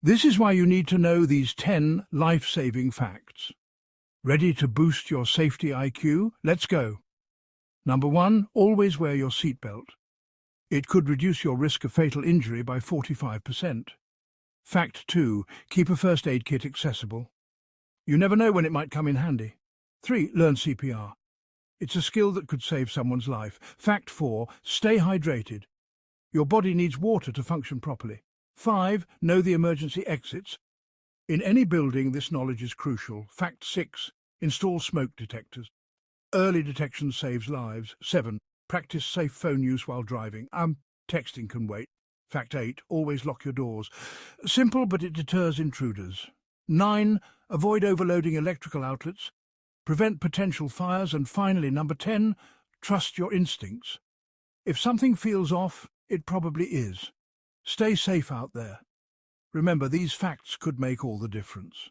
This is why you need to know these 10 life-saving facts. Ready to boost your safety IQ? Let's go. Number 1, always wear your seatbelt. It could reduce your risk of fatal injury by 45%. Fact 2, keep a first aid kit accessible. You never know when it might come in handy. 3, learn CPR. It's a skill that could save someone's life. Fact 4, stay hydrated. Your body needs water to function properly. 5, know the emergency exits. In any building, this knowledge is crucial. Fact 6, install smoke detectors. Early detection saves lives. 7, practice safe phone use while driving. Texting can wait. Fact 8, always lock your doors. Simple, but it deters intruders. 9, avoid overloading electrical outlets. Prevent potential fires. And finally, number 10, trust your instincts. If something feels off, it probably is. Stay safe out there. Remember, these facts could make all the difference.